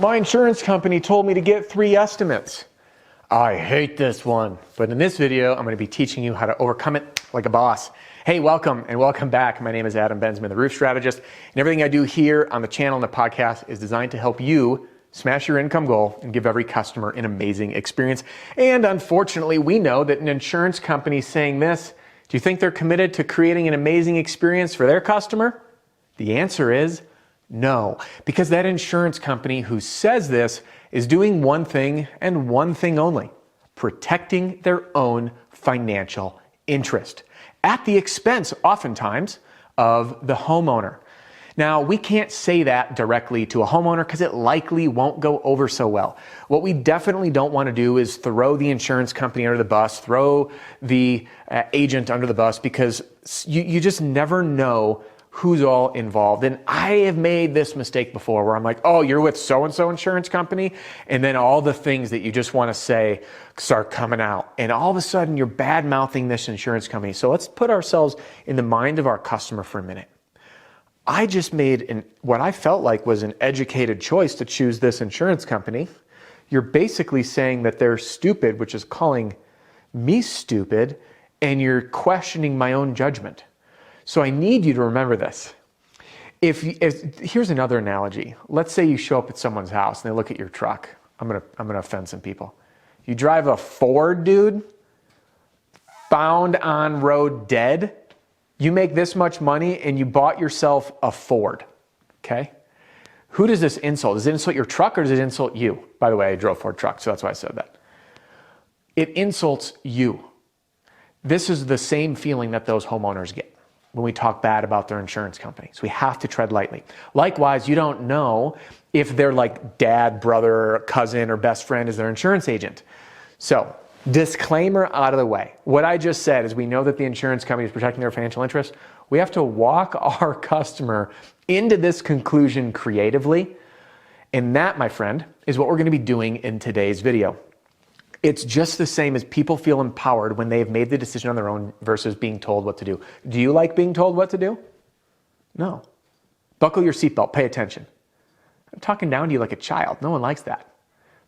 My insurance company told me to get 3 estimates. I hate this one. But in this video, I'm going to be teaching you how to overcome it like a boss. Hey, welcome and welcome back. My name is Adam Bensman, the Roof Strategist. And everything I do here on the channel and the podcast is designed to help you smash your income goal and give every customer an amazing experience. And unfortunately, we know that an insurance company saying this, do you think they're committed to creating an amazing experience for their customer? The answer is no, because that insurance company who says this is doing one thing and one thing only, protecting their own financial interest at the expense, oftentimes, of the homeowner. Now, we can't say that directly to a homeowner because it likely won't go over so well. What we definitely don't want to do is throw the insurance company under the bus, throw the agent under the bus, because you just never know who's all involved. And I have made this mistake before where I'm like, oh, you're with so-and-so insurance company? And then all the things that you just want to say start coming out. And all of a sudden you're bad-mouthing this insurance company. So let's put ourselves in the mind of our customer for a minute. I just made what I felt like was an educated choice to choose this insurance company. You're basically saying that they're stupid, which is calling me stupid, and you're questioning my own judgment. So I need you to remember this. Here's another analogy. Let's say you show up at someone's house and they look at your truck. I'm gonna offend some people. You drive a Ford, dude, found on road dead. You make this much money and you bought yourself a Ford, okay? Who does this insult? Does it insult your truck or does it insult you? By the way, I drove Ford truck, so that's why I said that. It insults you. This is the same feeling that those homeowners get when we talk bad about their insurance company. So we have to tread lightly. Likewise, you don't know if they're like dad, brother, cousin, or best friend is their insurance agent. So, disclaimer out of the way. What I just said is we know that the insurance company is protecting their financial interests. We have to walk our customer into this conclusion creatively. And that, my friend, is what we're going to be doing in today's video. It's just the same as people feel empowered when they've made the decision on their own versus being told what to do. Do you like being told what to do? No. Buckle your seatbelt. Pay attention. I'm talking down to you like a child. No one likes that.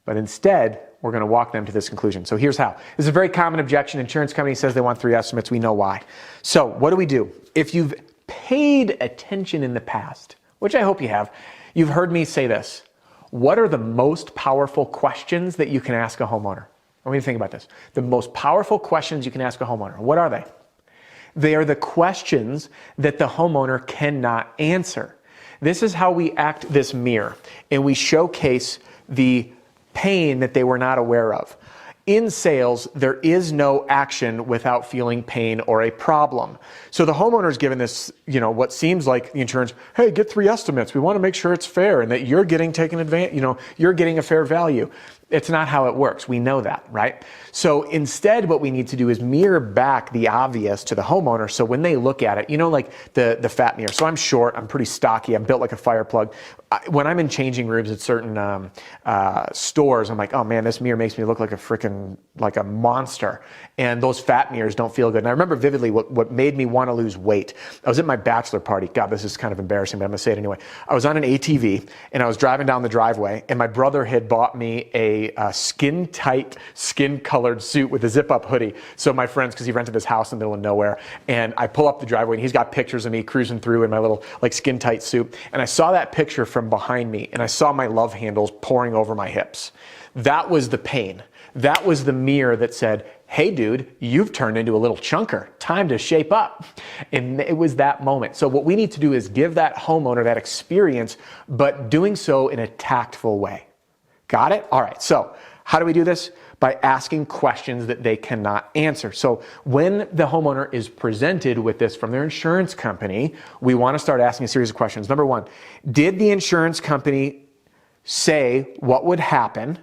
But instead, we're going to walk them to this conclusion. So here's how. This is a very common objection. Insurance company says they want 3 estimates. We know why. So what do we do? If you've paid attention in the past, which I hope you have, you've heard me say this. What are the most powerful questions that you can ask a homeowner? I want you to think about this. The most powerful questions you can ask a homeowner. What are they? They are the questions that the homeowner cannot answer. This is how we act this mirror, and we showcase the pain that they were not aware of. In sales, there is no action without feeling pain or a problem. So the homeowner's given this, what seems like the insurance, hey, get 3 estimates. We want to make sure it's fair and that you're getting taken advantage, you're getting a fair value. It's not how it works. We know that, right? So instead, what we need to do is mirror back the obvious to the homeowner. So when they look at it, like the fat mirror. So I'm short, I'm pretty stocky, I'm built like a fire plug. When I'm in changing rooms at certain stores, I'm like, oh man, this mirror makes me look like a monster. And those fat mirrors don't feel good. And I remember vividly what made me want to lose weight. I was at my bachelor party. God, this is kind of embarrassing, but I'm going to say it anyway. I was on an ATV and I was driving down the driveway and my brother had bought me a skin-tight, skin-colored suit with a zip-up hoodie. So my friends, because he rented this house in the middle of nowhere, and I pull up the driveway and he's got pictures of me cruising through in my little skin-tight suit. And I saw that picture from behind me and I saw my love handles pouring over my hips. That was the pain. That was the mirror that said, hey dude, you've turned into a little chunker. Time to shape up. And it was that moment. So what we need to do is give that homeowner that experience, but doing so in a tactful way. Got it? All right. So how do we do this? By asking questions that they cannot answer. So when the homeowner is presented with this from their insurance company, we want to start asking a series of questions. Number 1, did the insurance company say what would happen?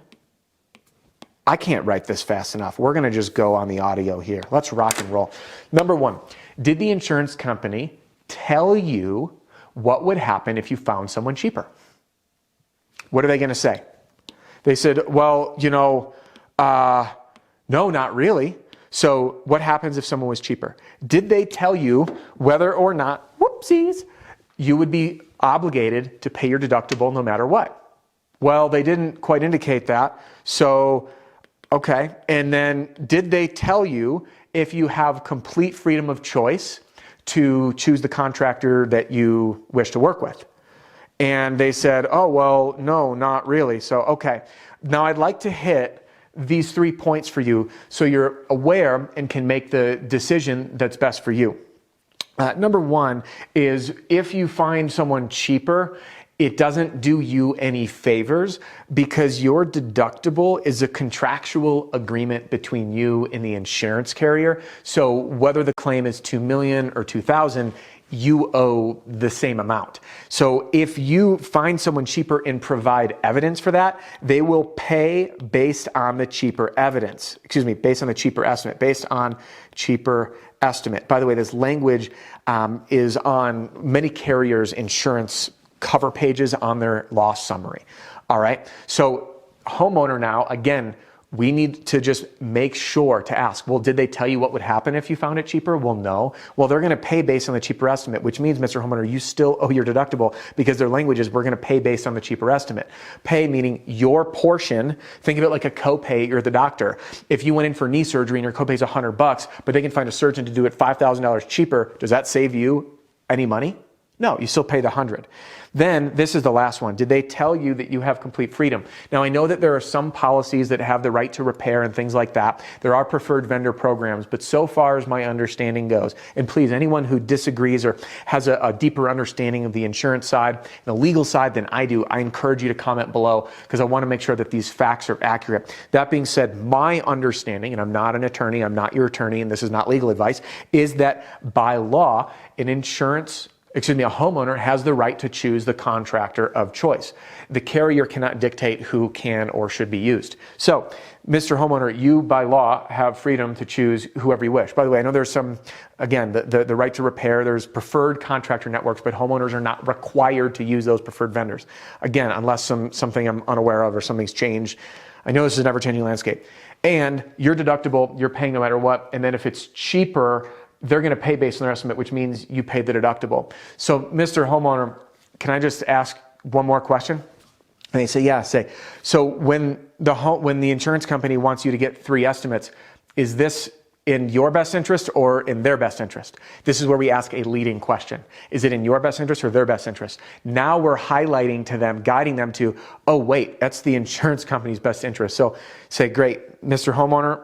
I can't write this fast enough. We're going to just go on the audio here. Let's rock and roll. Number 1, did the insurance company tell you what would happen if you found someone cheaper? What are they going to say? They said, well, no, not really. So what happens if someone was cheaper? Did they tell you whether or not, whoopsies, you would be obligated to pay your deductible no matter what? Well, they didn't quite indicate that. So, okay. And then did they tell you if you have complete freedom of choice to choose the contractor that you wish to work with? And they said, oh, well, no, not really. So, okay. Now I'd like to hit these 3 points for you so you're aware and can make the decision that's best for you. Number one is if you find someone cheaper, it doesn't do you any favors because your deductible is a contractual agreement between you and the insurance carrier. So whether the claim is $2 million or $2,000, you owe the same amount. So if you find someone cheaper and provide evidence for that, they will pay based on the cheaper evidence. Excuse me, based on the cheaper estimate, based on cheaper estimate. By the way, this language is on many carriers' insurance cover pages on their loss summary. All right. So homeowner now, again, we need to just make sure to ask, well, did they tell you what would happen if you found it cheaper? Well, no. Well, they're going to pay based on the cheaper estimate, which means, Mr. Homeowner, you still owe your deductible because their language is we're going to pay based on the cheaper estimate. Pay meaning your portion. Think of it like a copay. You're the doctor. If you went in for knee surgery and your copay is $100, but they can find a surgeon to do it $5,000 cheaper, does that save you any money? No, you still pay the $100. Then this is the last one. Did they tell you that you have complete freedom? Now I know that there are some policies that have the right to repair and things like that. There are preferred vendor programs, but so far as my understanding goes, and please, anyone who disagrees or has a deeper understanding of the insurance side and the legal side than I do, I encourage you to comment below because I want to make sure that these facts are accurate. That being said, my understanding, and I'm not an attorney, I'm not your attorney, and this is not legal advice, is that by law, a homeowner has the right to choose the contractor of choice. The carrier cannot dictate who can or should be used. So, Mr. Homeowner, you by law have freedom to choose whoever you wish. By the way, I know there's some, again, the right to repair, there's preferred contractor networks, but homeowners are not required to use those preferred vendors. Again, unless something I'm unaware of or something's changed. I know this is an ever-changing landscape. And your deductible, you're paying no matter what, and then if it's cheaper, they're going to pay based on their estimate, which means you pay the deductible. So, Mr. Homeowner, can I just ask one more question? And they say, yeah, say. So when the insurance company wants you to get 3 estimates, is this in your best interest or in their best interest? This is where we ask a leading question. Is it in your best interest or their best interest? Now we're highlighting to them, guiding them to, oh, wait, that's the insurance company's best interest. So say, great, Mr. Homeowner,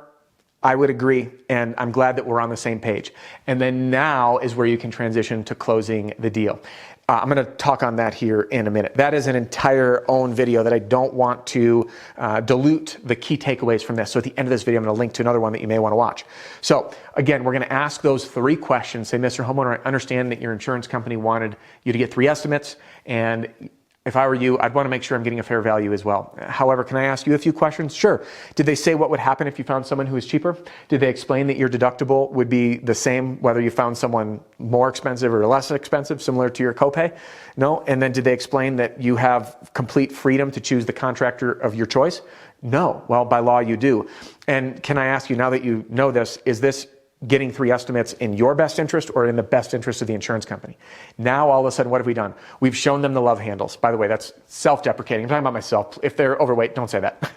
I would agree, and I'm glad that we're on the same page. And then now is where you can transition to closing the deal. I'm going to talk on that here in a minute. That is an entire own video that I don't want to dilute the key takeaways from this. So at the end of this video, I'm going to link to another one that you may want to watch. So again, we're going to ask those 3 questions. Say, Mr. Homeowner, I understand that your insurance company wanted you to get 3 estimates, and if I were you, I'd want to make sure I'm getting a fair value as well. However, can I ask you a few questions? Sure. Did they say what would happen if you found someone who was cheaper? Did they explain that your deductible would be the same whether you found someone more expensive or less expensive, similar to your copay? No. And then did they explain that you have complete freedom to choose the contractor of your choice? No. Well, by law, you do. And can I ask you, now that you know this, is this getting 3 estimates in your best interest or in the best interest of the insurance company? Now, all of a sudden, what have we done? We've shown them the love handles. By the way, that's self-deprecating. I'm talking about myself. If they're overweight, don't say that.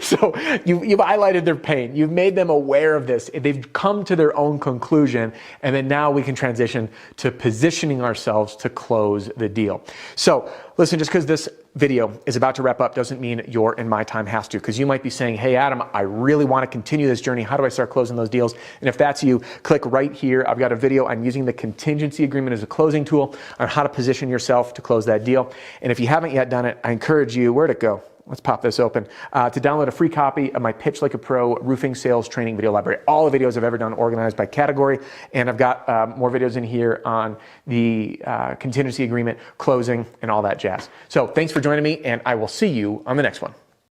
So you've highlighted their pain. You've made them aware of this. They've come to their own conclusion. And then now we can transition to positioning ourselves to close the deal. So listen, just because this video is about to wrap up doesn't mean your and my time has to. Because you might be saying, hey, Adam, I really want to continue this journey. How do I start closing those deals? And if that's you, click right here. I've got a video. I'm using the contingency agreement as a closing tool on how to position yourself to close that deal. And if you haven't yet done it, I encourage you, where'd it go? Let's pop this open, to download a free copy of my Pitch Like a Pro roofing sales training video library. All the videos I've ever done organized by category. And I've got more videos in here on the contingency agreement, closing, and all that jazz. So thanks for joining me, and I will see you on the next one.